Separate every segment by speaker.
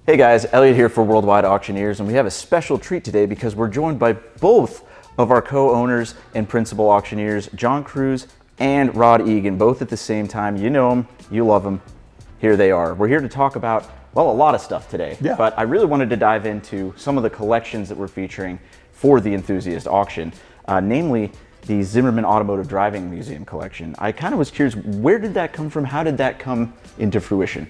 Speaker 1: Hey guys, Elliot here for Worldwide Auctioneers, and we have a special treat today because we're joined by both of our co-owners and principal auctioneers, John Kruse and Rod Egan, both at the same time. You know them, you love them. Here they are. We're here to talk about, well, a lot of stuff today, but I really wanted to dive into some of the collections that we're featuring for the Enthusiast auction, namely the Zimmerman Automotive Driving Museum collection. I kind of was curious, where did that come from? How did that come into fruition?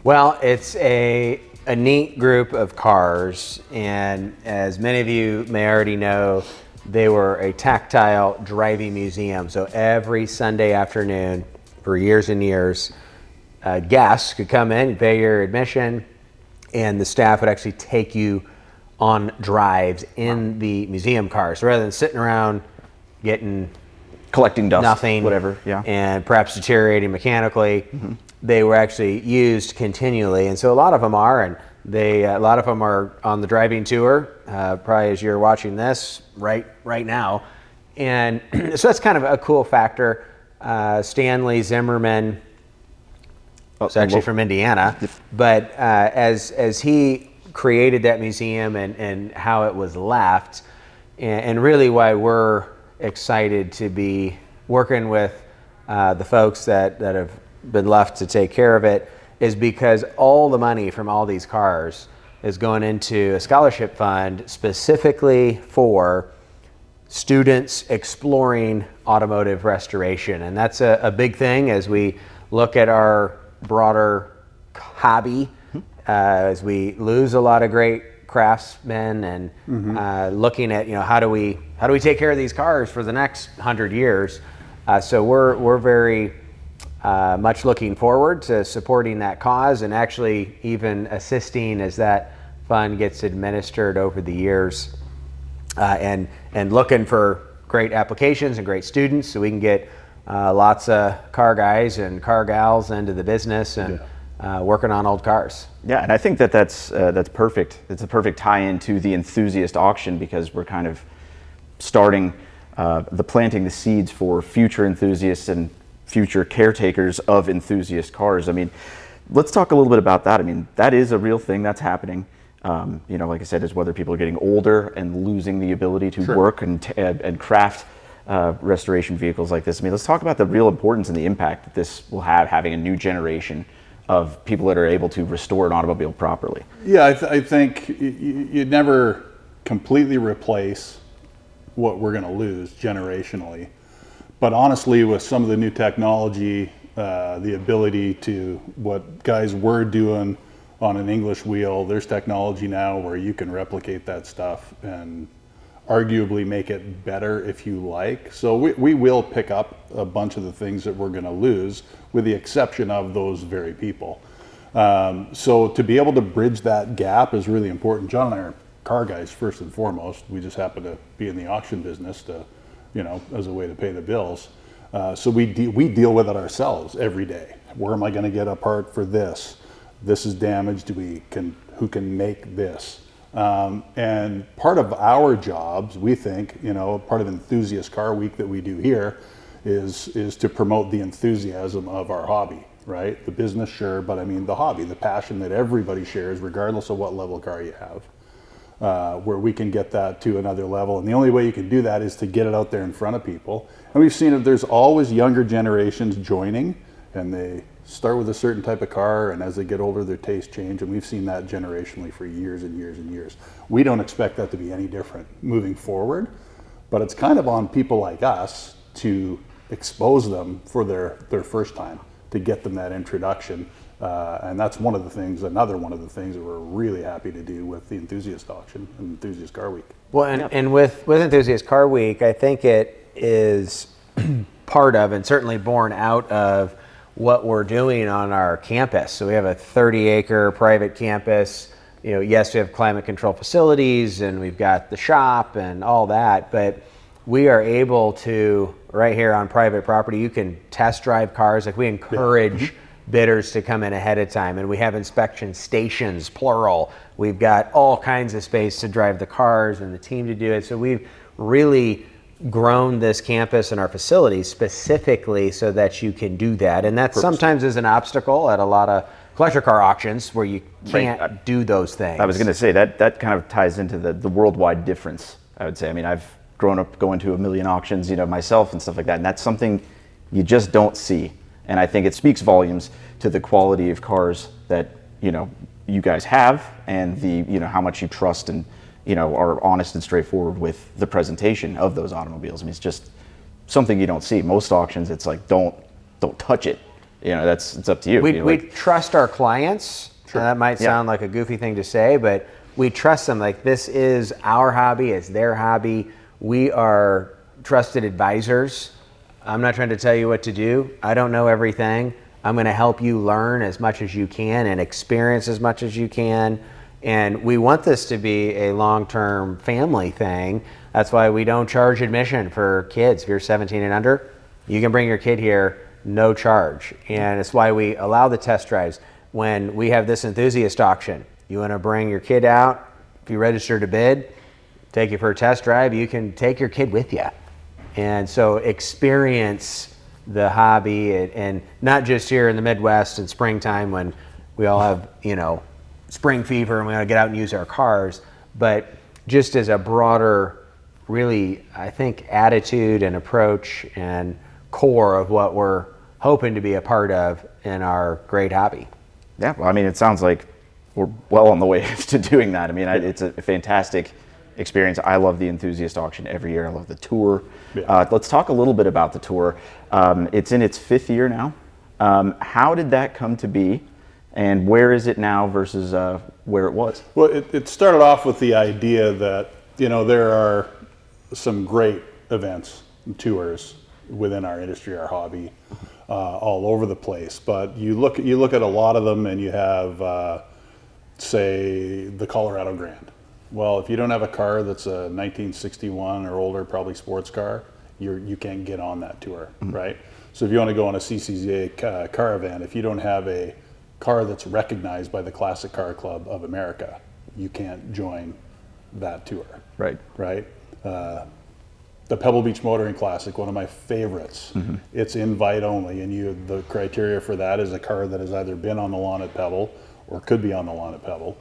Speaker 2: Well, it's a neat group of cars, and as many of you may already know, they were a tactile driving museum. So every Sunday afternoon for years and years, guests could come in, pay your admission, and the staff would actually take you on drives in the museum cars. So rather than sitting around
Speaker 1: collecting dust,
Speaker 2: nothing,
Speaker 1: whatever,
Speaker 2: and perhaps deteriorating mechanically, they were actually used continually. And so a lot of them are, and a lot of them are on the driving tour, probably as you're watching this right now. And so that's kind of a cool factor. Stanley Zimmerman, it's actually from Indiana, but as he created that museum and how it was left, and really why we're excited to be working with the folks that have been left to take care of it, is because all the money from all these cars is going into a scholarship fund specifically for students exploring automotive restoration. And that's a big thing as we look at our broader hobby, as we lose a lot of great craftsmen, and looking at, how do we take care of these cars for the next 100 years. So we're very much looking forward to supporting that cause, and actually even assisting as that fund gets administered over the years, and looking for great applications and great students so we can get lots of car guys and car gals into the business and working on old cars.
Speaker 1: Yeah, and I think that's perfect. It's a perfect tie-in to the Enthusiast auction, because we're kind of starting planting the seeds for future enthusiasts and future caretakers of enthusiast cars. I mean, let's talk a little bit about that. I mean, that is a real thing that's happening. Like I said, is whether people are getting older and losing the ability to work and craft restoration vehicles like this. I mean, let's talk about the real importance and the impact that this will have, having a new generation of people that are able to restore an automobile properly.
Speaker 3: Yeah, I think you never completely replace what we're going to lose generationally. But honestly, with some of the new technology, the ability to, what guys were doing on an English wheel, there's technology now where you can replicate that stuff and arguably make it better if you like. So we will pick up a bunch of the things that we're going to lose, with the exception of those very people. So to be able to bridge that gap is really important. John and I are car guys first and foremost. We just happen to be in the auction business to, as a way to pay the bills. So we deal with it ourselves every day. Where am I going to get a part for this? This is damaged. Who can make this? And part of our jobs, we think, part of Enthusiast Car Week that we do here is to promote the enthusiasm of our hobby, right? The business, sure, but I mean the hobby, the passion that everybody shares, regardless of what level car you have. Where we can get that to another level. And the only way you can do that is to get it out there in front of people. And we've seen it, there's always younger generations joining, and they start with a certain type of car, and as they get older, their tastes change. And we've seen that generationally for years and years and years. We don't expect that to be any different moving forward, but it's kind of on people like us to expose them for their first time, to get them that introduction. And that's another one of the things that we're really happy to do with the Enthusiast auction and Enthusiast Car Week.
Speaker 2: Well, and with Enthusiast Car Week, I think it is part of, and certainly born out of, what we're doing on our campus. So we have a 30-acre private campus. Yes, we have climate control facilities, and we've got the shop and all that, but we are able to, right here on private property, you can test drive cars. Like, we encourage bidders to come in ahead of time, and we have inspection stations, plural. We've got all kinds of space to drive the cars and the team to do it. So we've really grown this campus and our facilities specifically so that you can do that. And that sometimes is an obstacle at a lot of collector car auctions where you
Speaker 1: Right.
Speaker 2: can't do those things.
Speaker 1: I was going to say that kind of ties into the worldwide difference, I would say. I mean, I've grown up going to a million auctions, myself and stuff like that, and that's something you just don't see. And I think it speaks volumes to the quality of cars that, you guys have, and the, how much you trust and, are honest and straightforward with the presentation of those automobiles. I mean, it's just something you don't see. Most auctions, it's like, don't touch it. It's up to you.
Speaker 2: We trust our clients.
Speaker 3: Sure.
Speaker 2: That might sound like a goofy thing to say, but we trust them. Like, this is our hobby, it's their hobby. We are trusted advisors. I'm not trying to tell you what to do. I don't know everything. I'm going to help you learn as much as you can and experience as much as you can. And we want this to be a long-term family thing. That's why we don't charge admission for kids. If you're 17 and under, you can bring your kid here, no charge. And it's why we allow the test drives. When we have this enthusiast auction, you want to bring your kid out, if you register to bid, take you for a test drive, you can take your kid with you. And so experience the hobby, and not just here in the Midwest in springtime when we all have, spring fever and we want to get out and use our cars, but just as a broader, really, I think, attitude and approach and core of what we're hoping to be a part of in our great hobby.
Speaker 1: Yeah, well, I mean, it sounds like we're well on the way to doing that. I mean, it's a fantastic experience. I love the Enthusiast auction every year. I love the tour.
Speaker 3: Yeah.
Speaker 1: Let's talk a little bit about the tour. It's in its 5th year now. How did that come to be, and where is it now versus where it was?
Speaker 3: Well, it started off with the idea that, there are some great events and tours within our industry, our hobby, all over the place. But you look at a lot of them, and you have, say, the Colorado Grand. Well, if you don't have a car that's a 1961 or older, probably sports car, you can't get on that tour, right? So if you want to go on a CCZA car event, if you don't have a car that's recognized by the Classic Car Club of America, you can't join that tour.
Speaker 1: Right.
Speaker 3: Right? The Pebble Beach Motoring Classic, one of my favorites. It's invite only, and the criteria for that is a car that has either been on the lawn at Pebble or could be on the lawn at Pebble.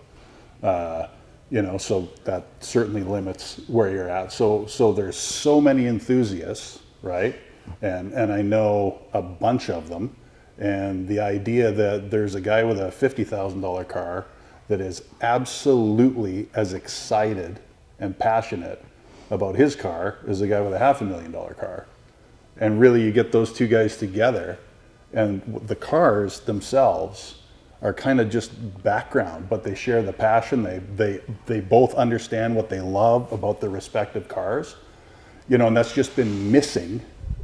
Speaker 3: So that certainly limits where you're at. So there's so many enthusiasts, right? And I know a bunch of them. And the idea that there's a guy with a $50,000 car that is absolutely as excited and passionate about his car as the guy with a $500,000 car. And really, you get those two guys together, and the cars themselves are kind of just background, but they share the passion. They both understand what they love about their respective cars, and that's just been missing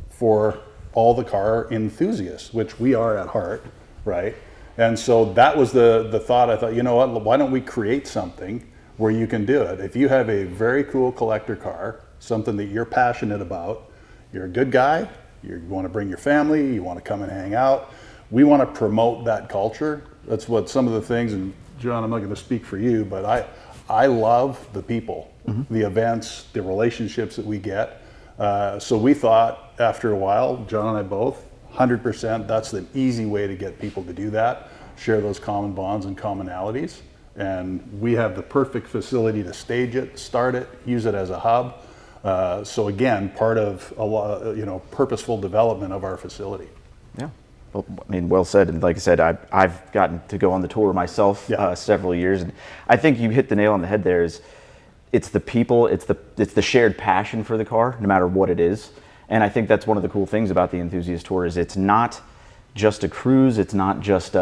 Speaker 3: for all the car enthusiasts, which we are at heart, right? And so that was the thought. I thought, what, why don't we create something where you can do it? If you have a very cool collector car, something that you're passionate about, you're a good guy, you want to bring your family, you want to come and hang out, we want to promote that culture. That's what some of the things, and John, I'm not going to speak for you, but I love the people, the events, the relationships that we get. So we thought after a while, John and I both, 100%, that's the easy way to get people to do that, share those common bonds and commonalities. And we have the perfect facility to stage it, start it, use it as a hub. So again, part of a lot, purposeful development of our facility.
Speaker 1: Yeah. Well, I mean, well said. And like I said, I've gotten to go on the tour myself several years, and I think you hit the nail on the head there. It's the people, it's the shared passion for the car, no matter what it is. And I think that's one of the cool things about the Enthusiast Tour is it's not just a cruise, it's not just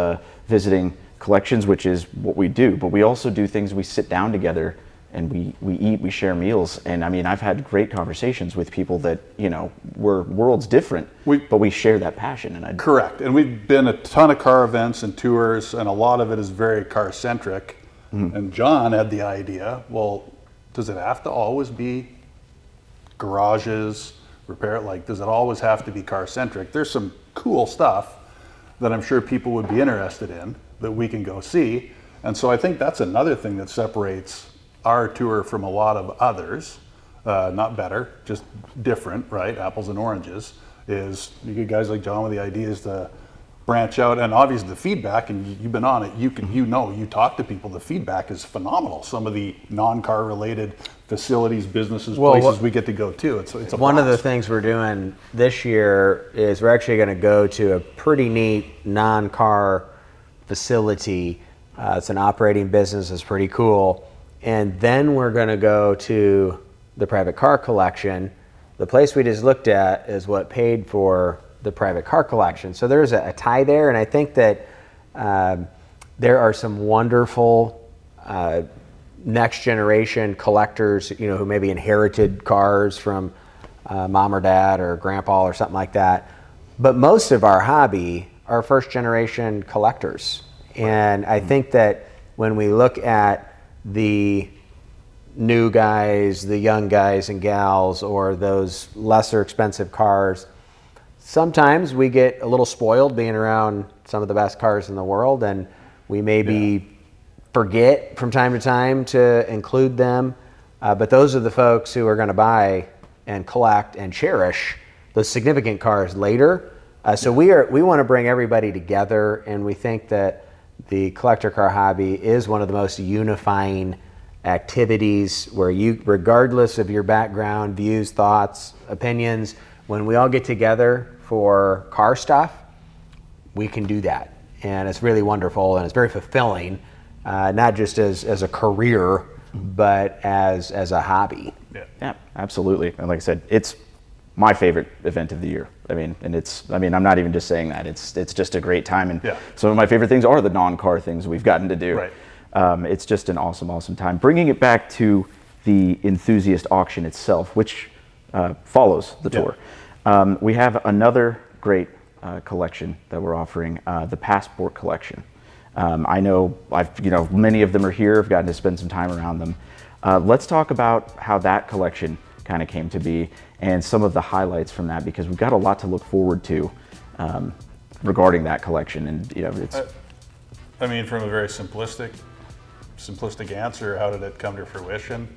Speaker 1: visiting collections, which is what we do, but we also do things. We sit down together and we eat, we share meals. And I mean, I've had great conversations with people that, we're worlds different, but we share that passion. And
Speaker 3: Correct. And we've been a ton of car events and tours, and a lot of it is very car centric. And John had the idea, well, does it have to always be garages, repair it? Like, does it always have to be car centric? There's some cool stuff that I'm sure people would be interested in that we can go see. And so I think that's another thing that separates our tour from a lot of others, not better, just different, right? Apples and oranges, is you get guys like John with the ideas to branch out, and obviously the feedback, and you've been on it, you talk to people, the feedback is phenomenal. Some of the non-car related facilities, businesses, places we get to go to, it's a
Speaker 2: one of the
Speaker 3: blast.
Speaker 2: things we're doing this year is we're actually going to go to a pretty neat non-car facility. It's an operating business, it's pretty cool. And then we're going to go to the private car collection. The place we just looked at is what paid for the private car collection. So there's a tie there, and I think that there are some wonderful next generation collectors, who maybe inherited cars from mom or dad or grandpa or something like that. But most of our hobby are first generation collectors. And I think that when we look at the new guys, the young guys and gals, or those lesser expensive cars, sometimes we get a little spoiled being around some of the best cars in the world, and we maybe forget from time to time to include them. But those are the folks who are going to buy and collect and cherish those significant cars later. So we want to bring everybody together, and we think that the collector car hobby is one of the most unifying activities where you, regardless of your background, views, thoughts, opinions, when we all get together for car stuff, we can do that. And it's really wonderful, and it's very fulfilling, not just as a career, but as a hobby.
Speaker 1: Yeah, absolutely. And like I said, it's my favorite event of the year. I'm not even just saying that. It's just a great time. And some of my favorite things are the non-car things we've gotten to do.
Speaker 3: Right.
Speaker 1: It's just an awesome time. Bringing it back to the Enthusiast auction itself, which follows the tour. We have another great collection that we're offering, the Passport collection. I know many of them are here. I've gotten to spend some time around them. Let's talk about how that collection kind of came to be and some of the highlights from that, because we've got a lot to look forward to regarding that collection. And it's.
Speaker 3: I mean, from a very simplistic answer, how did it come to fruition?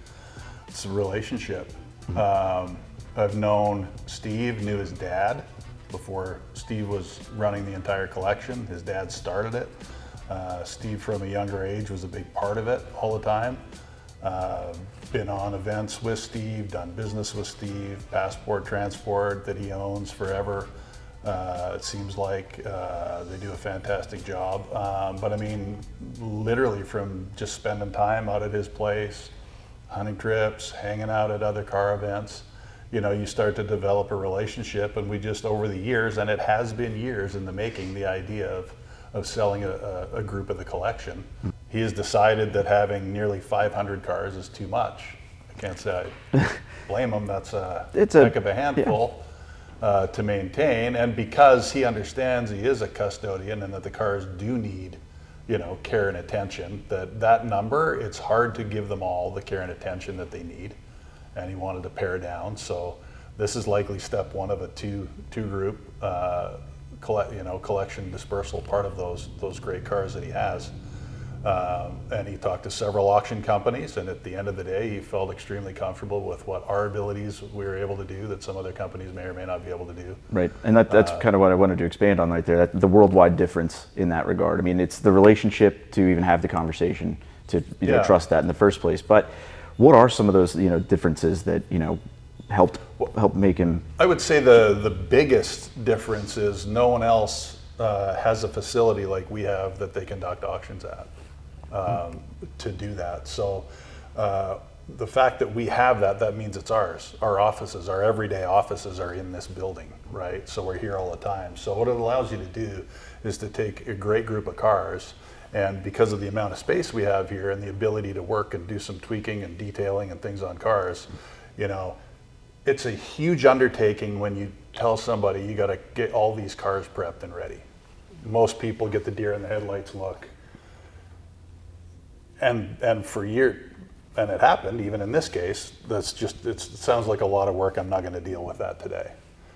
Speaker 3: It's a relationship. I've known Steve, knew his dad before Steve was running the entire collection. His dad started it. Steve, from a younger age, was a big part of it all the time. Been on events with Steve, done business with Steve, Passport Transport that he owns forever. It seems like they do a fantastic job. But I mean, literally from just spending time out at his place, hunting trips, hanging out at other car events, you start to develop a relationship. And we just, over the years, and it has been years in the making, the idea of selling a group of the collection. He has decided that having nearly 500 cars is too much. I can't say I blame him. That's a heck of a handful to maintain. And because he understands he is a custodian and that the cars do need, care and attention, that number, it's hard to give them all the care and attention that they need. And he wanted to pare down. So this is likely step one of a two group collection dispersal, part of those great cars that he has. And he talked to several auction companies, and at the end of the day, he felt extremely comfortable with what our abilities we were able to do that some other companies may or may not be able to do.
Speaker 1: Right, and that's kind of what I wanted to expand on right there, the worldwide difference in that regard. I mean, it's the relationship to even have the conversation, to trust that in the first place. But what are some of those differences that help make him?
Speaker 3: I would say the biggest difference is no one else has a facility like we have that they conduct auctions at. To do that. So the fact that we have that means it's ours. Our offices, our everyday offices are in this building, right? So we're here all the time. So what it allows you to do is to take a great group of cars, and because of the amount of space we have here and the ability to work and do some tweaking and detailing and things on cars, it's a huge undertaking when you tell somebody you got to get all these cars prepped and ready. Most people get the deer in the headlights look. And for years, and it happened even in this case, it sounds like a lot of work. I'm not going to deal with that today.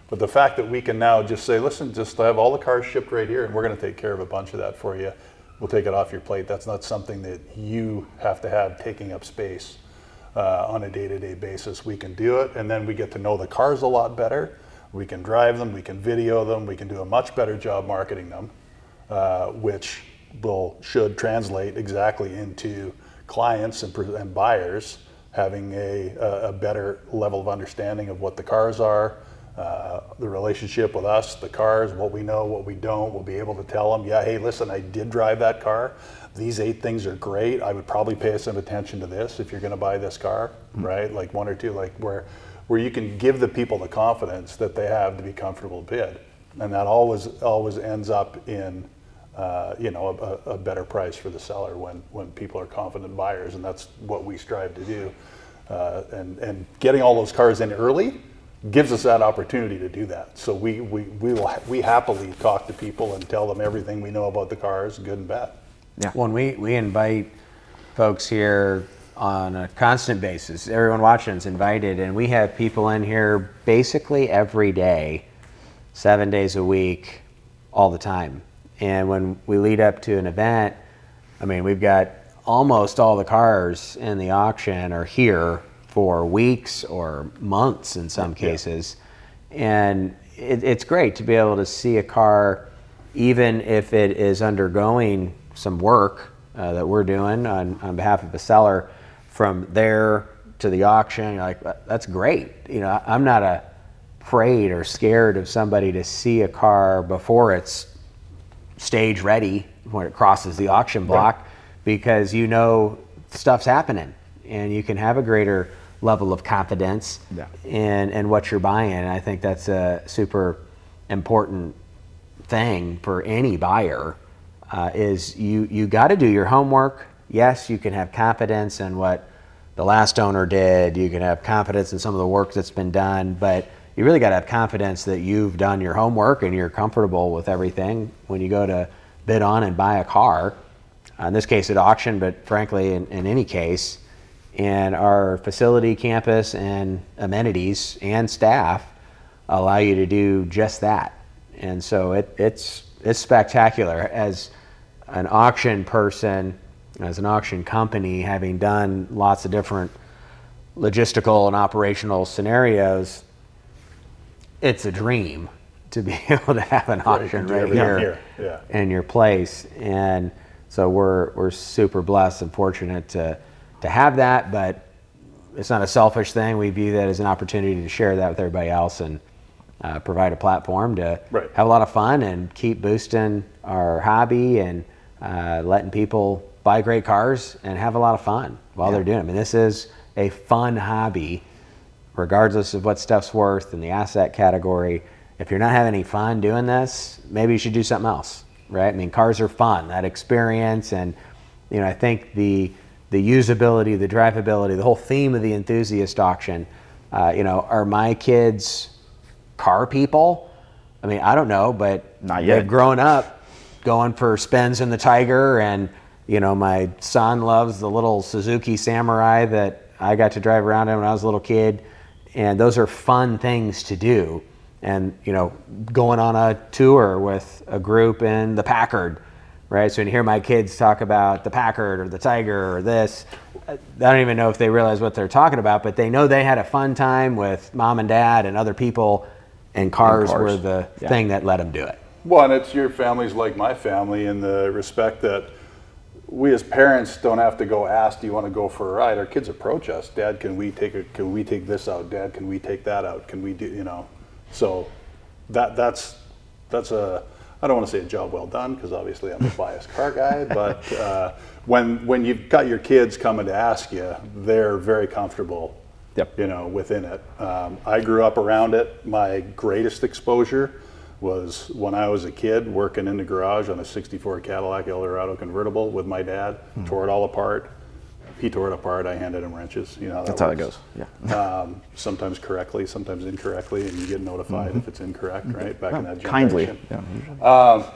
Speaker 3: But the fact that we can now just say, listen, just have all the cars shipped right here, and we're going to take care of a bunch of that for you. We'll take it off your plate. That's not something that you have to have taking up space on a day-to-day basis. We can do it, and then we get to know the cars a lot better. We can drive them, we can video them, we can do a much better job marketing them. which should translate exactly into clients and buyers having a better level of understanding of what the cars are, the relationship with us, the cars, what we know, what we don't. We'll be able to tell them, yeah, hey, listen, I did drive that car. These 8 things are great. I would probably pay some attention to this if you're going to buy this car, right? Like 1 or 2, like where you can give the people the confidence that they have to be comfortable to bid, and that always ends up in a better price for the seller when people are confident buyers, and that's what we strive to do. And getting all those cars in early gives us that opportunity to do that. So we happily talk to people and tell them everything we know about the cars, good and bad.
Speaker 2: Yeah. When we invite folks here on a constant basis, everyone watching is invited, and we have people in here basically every day, 7 days a week, all the time. And when we lead up to an event, I mean, we've got almost all the cars in the auction are here for weeks or months in some cases. And it's great to be able to see a car, even if it is undergoing some work that we're doing on behalf of the seller, from there to the auction. You're like, that's great. You know, I'm not afraid or scared of somebody to see a car before it's stage ready when it crosses the auction block, because you know stuff's happening and you can have a greater level of confidence in what you're buying. And I think that's a super important thing for any buyer, is you got to do your homework. Yes, you can have confidence in what the last owner did. You can have confidence in some of the work that's been done, but you really got to have confidence that you've done your homework and you're comfortable with everything when you go to bid on and buy a car. In this case at auction, but frankly in any case. And our facility, campus, and amenities and staff allow you to do just that. And so it's spectacular. As an auction person, as an auction company, having done lots of different logistical and operational scenarios, it's a dream to be able to have an auction right here in your place. And so we're super blessed and fortunate to have that, but it's not a selfish thing. We view that as an opportunity to share that with everybody else and provide a platform to have a lot of fun and keep boosting our hobby and letting people buy great cars and have a lot of fun while they're doing it. I mean, this is a fun hobby, regardless of what stuff's worth in the asset category. If you're not having any fun doing this, maybe you should do something else, right? I mean, cars are fun, that experience. And, you know, I think the usability, the drivability, the whole theme of the Enthusiast auction, are my kids car people? I mean, I don't know, but
Speaker 1: not yet.
Speaker 2: They've grown up going for spins in the Tiger, and, you know, my son loves the little Suzuki Samurai that I got to drive around in when I was a little kid. And those are fun things to do. And, you know, going on a tour with a group in the Packard, right? So when you hear my kids talk about the Packard or the Tiger or this, I don't even know if they realize what they're talking about, but they know they had a fun time with mom and dad and other people, and cars were the thing that let them do it.
Speaker 3: Well, and it's your family's like my family in the respect that we as parents don't have to go ask, do you want to go for a ride? Our kids approach us. Dad, can we take this out? Dad, can we take that out? Can we do, you know? So that's a, I don't want to say a job well done, because obviously I'm a biased car guy, but when you've got your kids coming to ask you, they're very comfortable, you know, within it. I grew up around it. My greatest exposure was when I was a kid working in the garage on a '64 Cadillac Eldorado convertible with my dad. Tore it all apart. He tore it apart. I handed him wrenches. You know,
Speaker 1: that's how it goes. Yeah.
Speaker 3: Sometimes correctly, sometimes incorrectly, and you get notified if it's incorrect, right? Back in that
Speaker 1: kindly.
Speaker 3: generation. Yeah.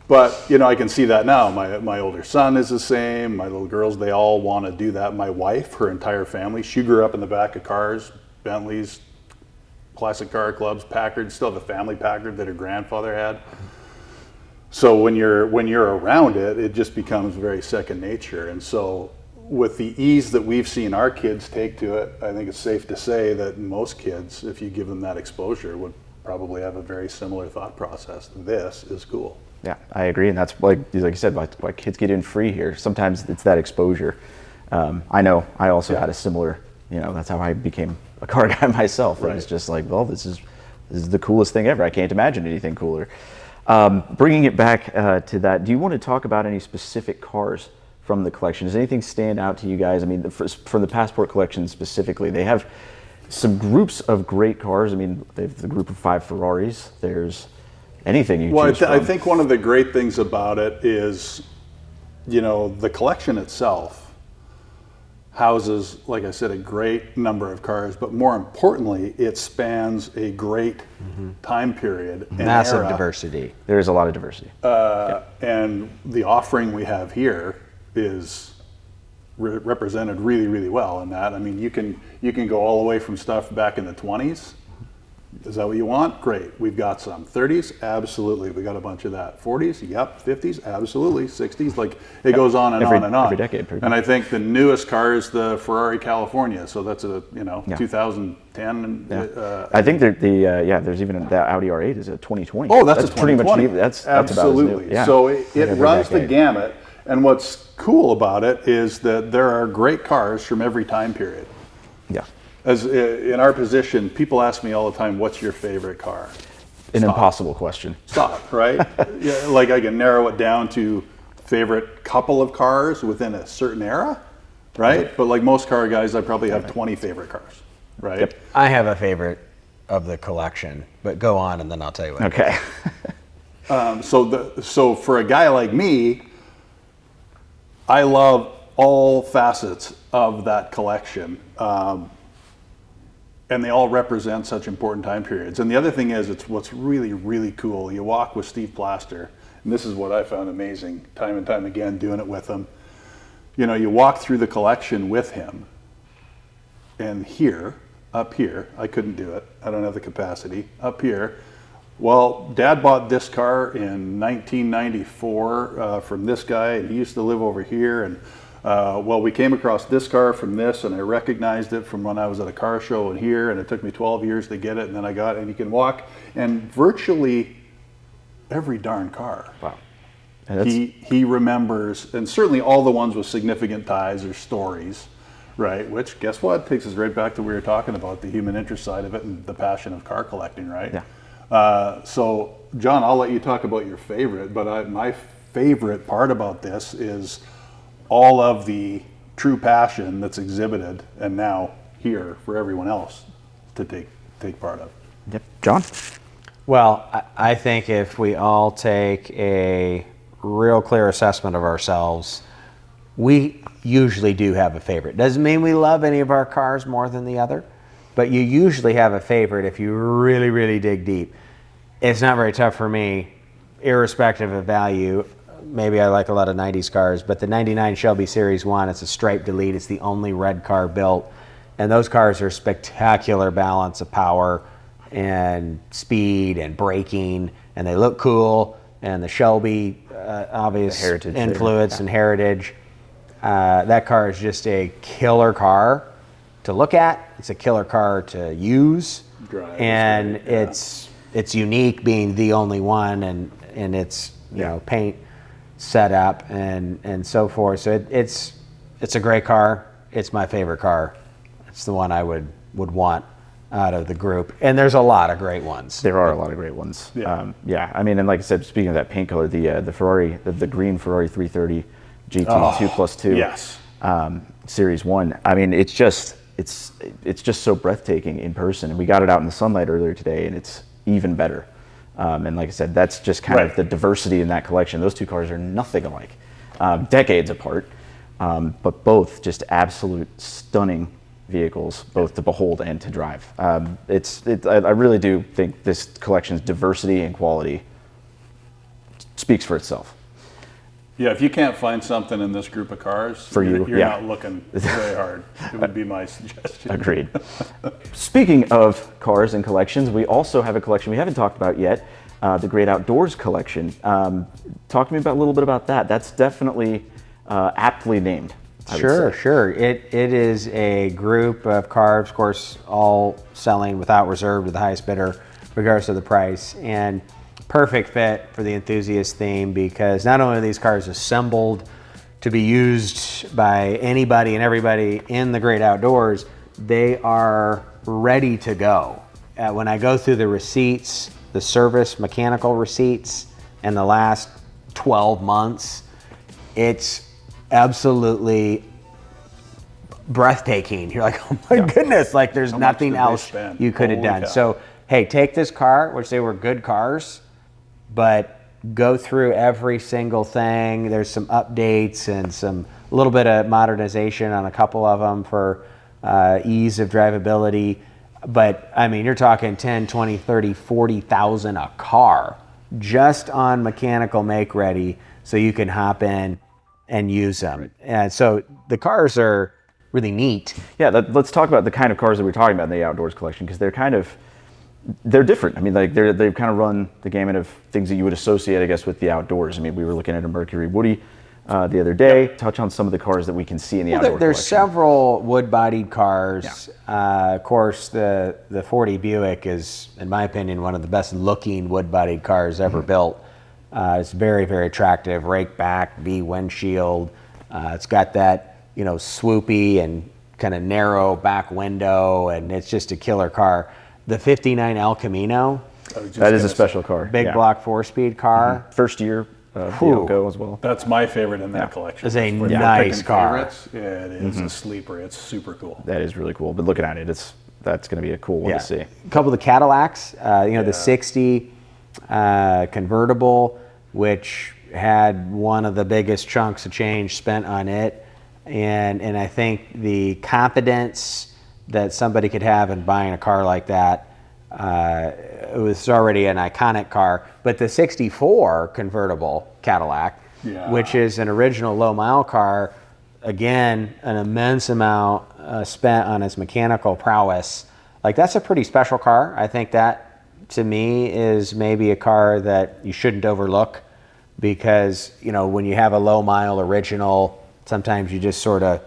Speaker 3: But you know, I can see that now. My older son is the same. My little girls, they all want to do that. My wife, her entire family, she grew up in the back of cars, Bentleys, classic car clubs, Packard. Still have a family Packard that her grandfather had. So when you're around it, it just becomes very second nature. And so with the ease that we've seen our kids take to it, I think it's safe to say that most kids, if you give them that exposure, would probably have a very similar thought process. This is cool.
Speaker 1: Yeah, I agree, and that's like you said, why kids get in free here. Sometimes it's that exposure. I know I also had a similar, that's how I became a car guy myself. It was just like, well, this is the coolest thing ever. I can't imagine anything cooler. Bringing it back to that, do you want to talk about any specific cars from the collection? Does anything stand out to you guys? I mean, from the Passport collection specifically, they have some groups of great cars. I mean, they have the group of 5 Ferraris. There's anything you choose from.
Speaker 3: I think one of the great things about it is, the collection itself houses, like I said, a great number of cars, but more importantly, it spans a great time period. And
Speaker 2: Massive
Speaker 3: era.
Speaker 2: diversity.
Speaker 1: There is a lot of diversity.
Speaker 3: And the offering we have here is represented really, really well in that. I mean, you can go all the way from stuff back in the 20s. Is that what you want? Great. We've got some 30s, absolutely. We got a bunch of that. 40s, yep. 50s, absolutely. 60s, like it goes on and on and on.
Speaker 1: Every decade.
Speaker 3: And I think the newest car is the Ferrari California. So that's a 2010.
Speaker 1: I think there's even that Audi R8 is a 2020.
Speaker 3: Oh, that's a
Speaker 1: pretty
Speaker 3: 2020.
Speaker 1: much that's
Speaker 3: absolutely.
Speaker 1: About as new. Yeah.
Speaker 3: So it runs the
Speaker 1: decade.
Speaker 3: gamut. And what's cool about it is that there are great cars from every time period.
Speaker 1: Yeah.
Speaker 3: As in our position, people ask me all the time, "What's your favorite car?"
Speaker 1: An impossible question.
Speaker 3: Stop, right? Yeah, like I can narrow it down to favorite couple of cars within a certain era, right? But like most car guys, I probably have 20 favorite cars, right?
Speaker 1: Yep.
Speaker 2: I have a favorite of the collection, but go on and then I'll tell you what.
Speaker 1: Okay.
Speaker 3: So for a guy like me, I love all facets of that collection. And they all represent such important time periods. And the other thing is, it's what's really, really cool. You walk with Steve Plaster, and this is what I found amazing time and time again doing it with him. You walk through the collection with him, and up here, I couldn't do it. I don't have the capacity. Up here, well, Dad bought this car in 1994 from this guy, and he used to live over here. And we came across this car from this, and I recognized it from when I was at a car show in here, and it took me 12 years to get it, and then I got it, and you can walk, and virtually every darn car.
Speaker 1: Wow.
Speaker 3: He remembers, and certainly all the ones with significant ties or stories, right? Which, guess what, takes us right back to what we were talking about, the human interest side of it and the passion of car collecting, right?
Speaker 1: Yeah.
Speaker 3: So, John, I'll let you talk about your favorite, but my favorite part about this is all of the true passion that's exhibited and now here for everyone else to take part of.
Speaker 1: Yep. John?
Speaker 2: Well, I think if we all take a real clear assessment of ourselves, we usually do have a favorite. Doesn't mean we love any of our cars more than the other, but you usually have a favorite if you really, really dig deep. It's not very tough for me, irrespective of value. Maybe I like a lot of 90s cars, but the 99 Shelby Series 1, it's a stripe delete. It's the only red car built. And those cars are spectacular balance of power and speed and braking, and they look cool. And the Shelby, obvious
Speaker 1: heritage
Speaker 2: influence and heritage. That car is just a killer car to look at. It's a killer car to use.
Speaker 3: Drive,
Speaker 2: and
Speaker 3: great, yeah.
Speaker 2: it's unique being the only one, and it's paint setup and so forth. So it's a great car. It's my favorite car. It's the one I would want out of the group. And there's a lot of great ones.
Speaker 1: There are a lot of great ones.
Speaker 3: Yeah.
Speaker 1: I mean, and like I said, speaking of that paint color, the Ferrari, the green Ferrari 330 GT 2+2
Speaker 3: Yes.
Speaker 1: Series 1. I mean, it's just so breathtaking in person. And we got it out in the sunlight earlier today, and it's even better. And like I said, that's just kind of the diversity in that collection. Those two cars are nothing alike, decades apart, but both just absolute stunning vehicles, both to behold and to drive. I really do think this collection's diversity and quality speaks for itself.
Speaker 3: Yeah, if you can't find something in this group of cars, you're not looking very hard. It would be my suggestion.
Speaker 1: Agreed. Speaking of cars and collections, we also have a collection we haven't talked about yet, the Great Outdoors collection. Talk to me a little bit about that. That's definitely aptly named.
Speaker 2: Sure. It is a group of cars, of course, all selling without reserve to the highest bidder, regardless of the price. And perfect fit for the enthusiast theme, because not only are these cars assembled to be used by anybody and everybody in the great outdoors, they are ready to go. When I go through the receipts, the service mechanical receipts in the last 12 months, it's absolutely breathtaking. You're like, oh my goodness, like there's nothing else you could have done. So, hey, take this car, which they were good cars, but go through every single thing. There's some updates and a little bit of modernization on a couple of them for ease of drivability. But I mean, you're talking 10, 20, 30, 40,000 a car just on mechanical make ready, so you can hop in and use them. Right. And so the cars are really neat.
Speaker 1: Yeah, let's talk about the kind of cars that we're talking about in the outdoors collection, because they're different. I mean, like they've kind of run the gamut of things that you would associate, I guess, with the outdoors. I mean, we were looking at a Mercury Woody the other day. Yep. Touch on some of the cars that we can see in the outdoor
Speaker 2: There's
Speaker 1: collection.
Speaker 2: several wood-bodied cars. Yeah. Of course, the 40 Buick is, in my opinion, one of the best-looking wood-bodied cars ever built. It's very, very attractive. Rake back, V windshield. It's got that, swoopy and kind of narrow back window, and it's just a killer car. The 59 El Camino.
Speaker 1: That is a special car.
Speaker 2: Big block 4-speed car.
Speaker 1: Mm-hmm. First year Go as well.
Speaker 3: That's my favorite in that collection.
Speaker 2: It's a nice car.
Speaker 3: Yeah, it is a sleeper. It's super cool.
Speaker 1: That is really cool. But looking at it, that's going to be a cool one to see.
Speaker 2: A couple of the Cadillacs, the 60 convertible, which had one of the biggest chunks of change spent on it. And I think the confidence that somebody could have in buying a car like that, it was already an iconic car. But the 64 convertible Cadillac, which is an original low mile car, again, an immense amount spent on its mechanical prowess. Like, that's a pretty special car. I think that, to me, is maybe a car that you shouldn't overlook, because, when you have a low mile original, sometimes you just sort of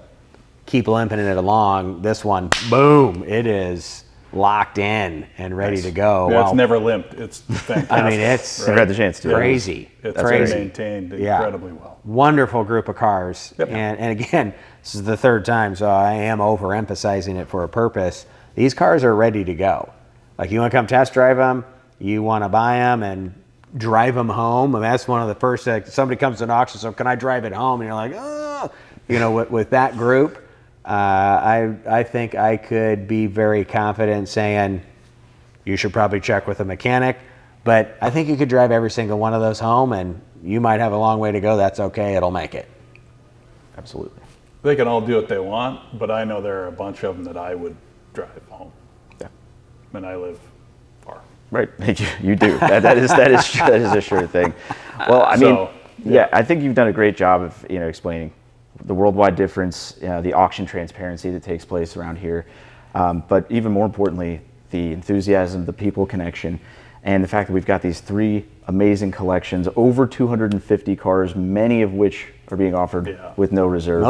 Speaker 2: keep limping it along. This one, boom, it is locked in and ready to go.
Speaker 3: Yeah, it's never limped. It's fantastic.
Speaker 2: I mean, it's
Speaker 1: I've had the chance to.
Speaker 2: crazy.
Speaker 3: It's maintained incredibly well.
Speaker 2: Wonderful group of cars. Yep. And again, this is the third time, so I am overemphasizing it for a purpose. These cars are ready to go. Like, you want to come test drive them, you want to buy them and drive them home. I mean, that's one of the first things. Somebody comes to an auction, so can I drive it home? And you're like, oh, with that group, I think I could be very confident saying you should probably check with a mechanic, but I think you could drive every single one of those home, and you might have a long way to go. That's okay. It'll make it.
Speaker 1: Absolutely.
Speaker 3: They can all do what they want, but I know there are a bunch of them that I would drive home.
Speaker 1: Yeah.
Speaker 3: And I live far.
Speaker 1: Right. You do. That is a sure thing. Well, I mean, I think you've done a great job of explaining the worldwide difference, the auction transparency that takes place around here, but even more importantly, the enthusiasm, the people connection, and the fact that we've got these three amazing collections, over 250 cars, many of which are being offered with no reserve.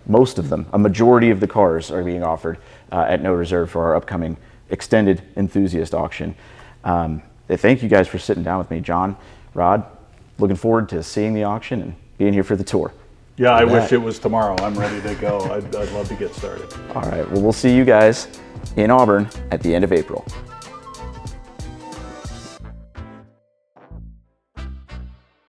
Speaker 1: Most of them. A majority of the cars are being offered at no reserve for our upcoming extended enthusiast auction. Thank you guys for sitting down with me. John, Rod, looking forward to seeing the auction and being here for the tour.
Speaker 3: Yeah, I wish it was tomorrow. I'm ready to go. I'd love to get started.
Speaker 1: All right. Well, we'll see you guys in Auburn at the end of April.